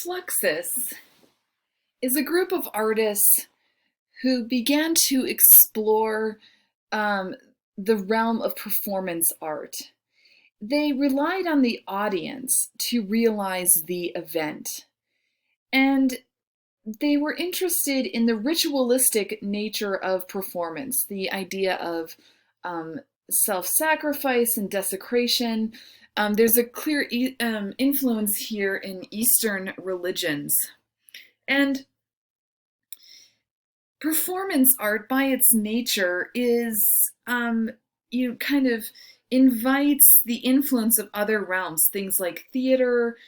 Fluxus is a group of artists who began to explore um, the realm of performance art. They relied on the audience to realize the event, and they were interested in the ritualistic nature of performance, the idea of um, self-sacrifice and desecration. There's a clear influence here in Eastern religions. And performance art by its nature is kind of invites the influence of other realms, things like theater,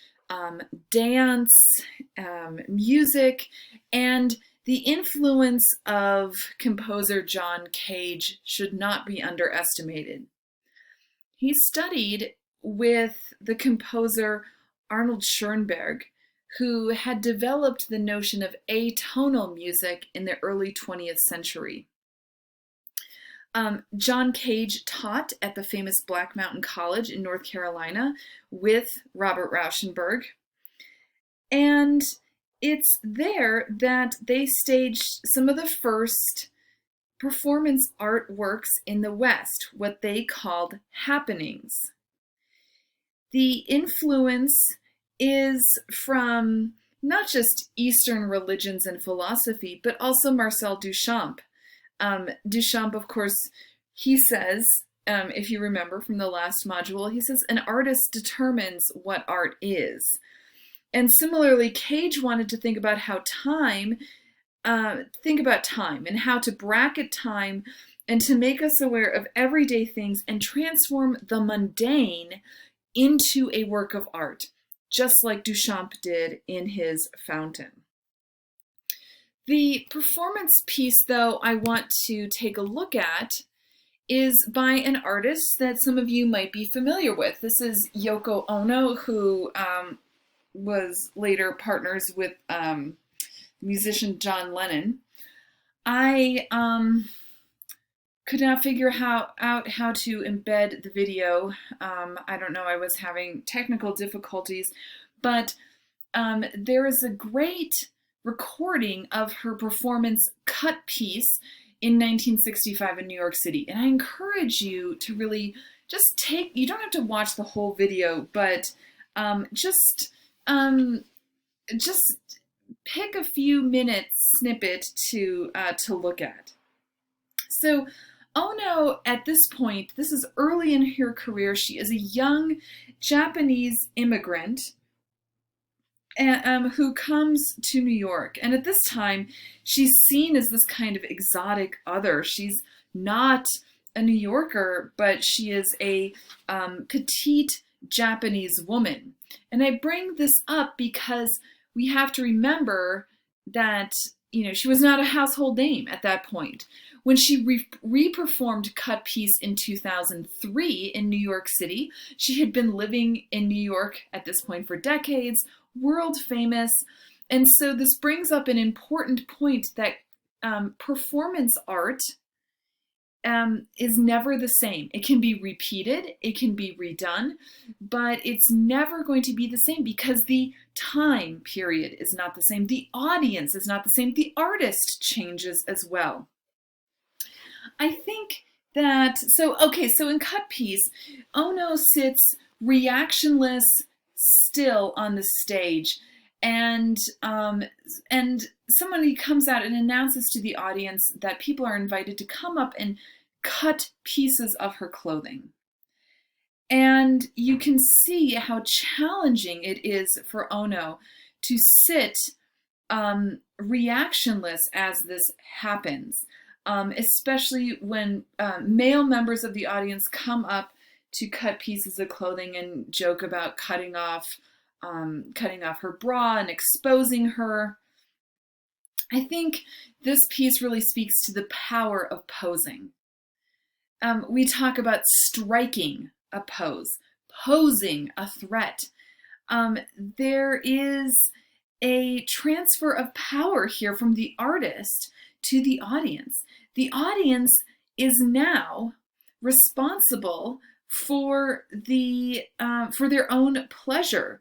dance, music, and the influence of composer John Cage should not be underestimated. He studied with the composer Arnold Schoenberg, who had developed the notion of atonal music in the early 20th century. John Cage taught at the famous Black Mountain College in North Carolina with Robert Rauschenberg, and it's there that they staged some of the first performance art works in the West, what they called happenings. The influence is from not just Eastern religions and philosophy, but also Marcel Duchamp. Duchamp, of course, he says, if you remember from the last module, he says, an artist determines what art is. And similarly, Cage wanted to think about time and how to bracket time and to make us aware of everyday things and transform the mundane into a work of art, just like Duchamp did in his Fountain. The performance piece, though, I want to take a look at is by an artist that some of you might be familiar with. This is Yoko Ono, who was later partners with musician John Lennon. I could not figure out how to embed the video. I don't know, I was having technical difficulties, but there is a great recording of her performance Cut Piece in 1965 in New York City. And I encourage you to really just you don't have to watch the whole video, but just pick a few minutes snippet to look at. So Ono, at this point, this is early in her career, she is a young Japanese immigrant who comes to New York. And at this time, she's seen as this kind of exotic other. She's not a New Yorker, but she is a petite Japanese woman. And I bring this up because we have to remember that, she was not a household name at that point. When she re-performed Cut Piece in 2003 in New York City, she had been living in New York at this point for decades, world famous. And so this brings up an important point that performance art is never the same. It can be repeated, it can be redone, but it's never going to be the same because the time period is not the same. The audience is not the same. The artist changes as well. I think that, so in Cut Piece, Ono sits reactionless still on the stage, and somebody comes out and announces to the audience that people are invited to come up and cut pieces of her clothing. And you can see how challenging it is for Ono to sit reactionless as this happens, especially when male members of the audience come up to cut pieces of clothing and joke about cutting off her bra and exposing her. I think this piece really speaks to the power of posing. We talk about striking a pose, posing a threat. There is a transfer of power here from the artist to the audience. The audience is now responsible for their own pleasure.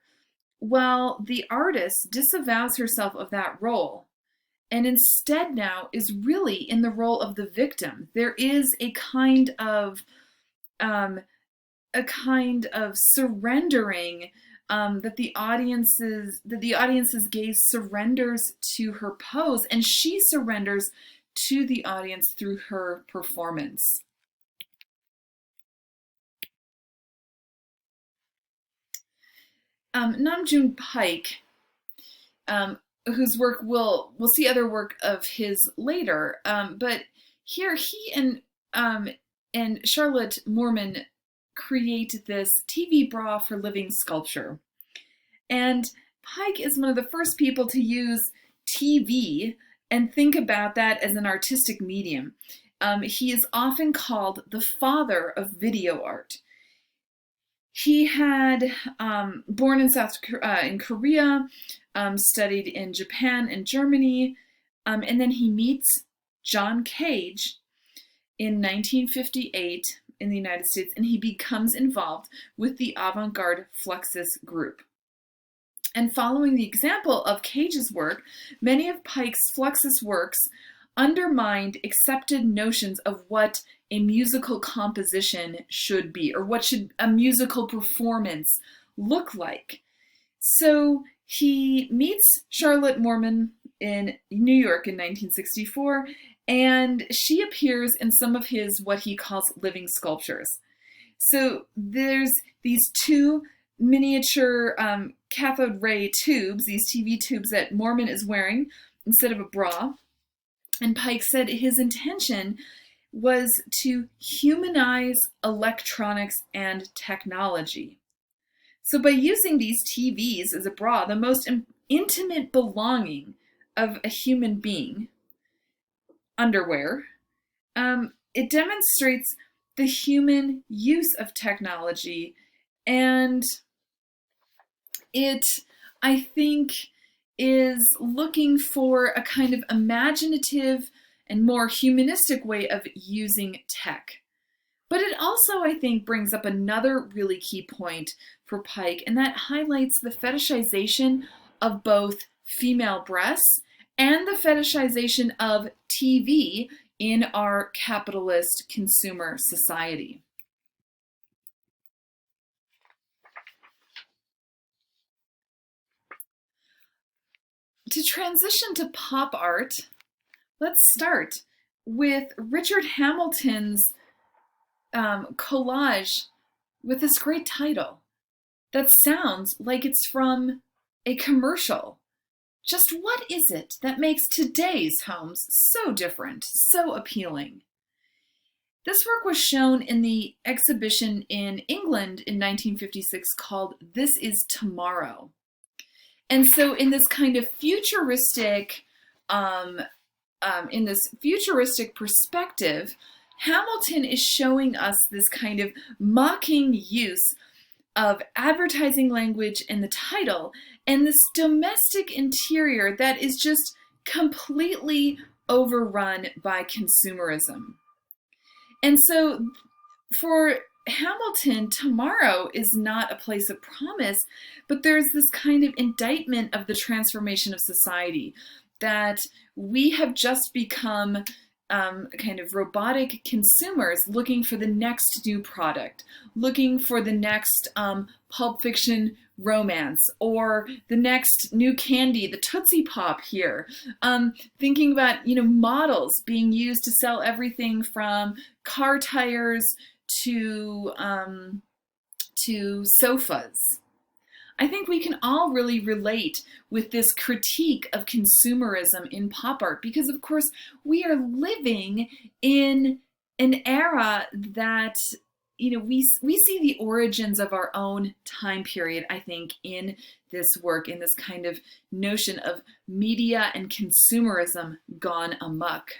Well, the artist disavows herself of that role and instead now is really in the role of the victim. There is um, a kind of surrendering that the audience's gaze surrenders to her pose, and she surrenders to the audience through her performance. Nam June Paik, whose work we'll see other work of his later, but here he and Charlotte Moorman create this TV bra for living sculpture. And Pike is one of the first people to use TV and think about that as an artistic medium. He is often called the father of video art. He had born in Korea, studied in Japan and Germany, and then he meets John Cage in 1958 in the United States, and he becomes involved with the avant-garde Fluxus group. And following the example of Cage's work, many of Pike's Fluxus works undermined accepted notions of what a musical composition should be, or what should a musical performance look like. So he meets Charlotte Moorman in New York in 1964, and she appears in some of his what he calls living sculptures. So there's these two miniature cathode ray tubes, these TV tubes that Moorman is wearing instead of a bra. And Pike said his intention was to humanize electronics and technology. So by using these TVs as a bra, the most intimate belonging of a human being, underwear, it demonstrates the human use of technology, and it, I think, is looking for a kind of imaginative and more humanistic way of using tech. But it also, I think, brings up another really key point for Pike, and that highlights the fetishization of both female breasts and the fetishization of TV in our capitalist consumer society. To transition to pop art, let's start with Richard Hamilton's collage with this great title that sounds like it's from a commercial. Just what is it that makes today's homes so different, so appealing? This work was shown in the exhibition in England in 1956 called This Is Tomorrow. And so in this kind of futuristic, perspective, Hamilton is showing us this kind of mocking use of advertising language in the title and this domestic interior that is just completely overrun by consumerism. And so for Hamilton, tomorrow is not a place of promise, but there's this kind of indictment of the transformation of society, that we have just become kind of robotic consumers looking for the next new product, looking for the next Pulp Fiction romance, or the next new candy, the Tootsie Pop here. Thinking about, models being used to sell everything from car tires to sofas. I think we can all really relate with this critique of consumerism in pop art, because of course we are living in an era that, we see the origins of our own time period, I think, in this work, in this kind of notion of media and consumerism gone amok.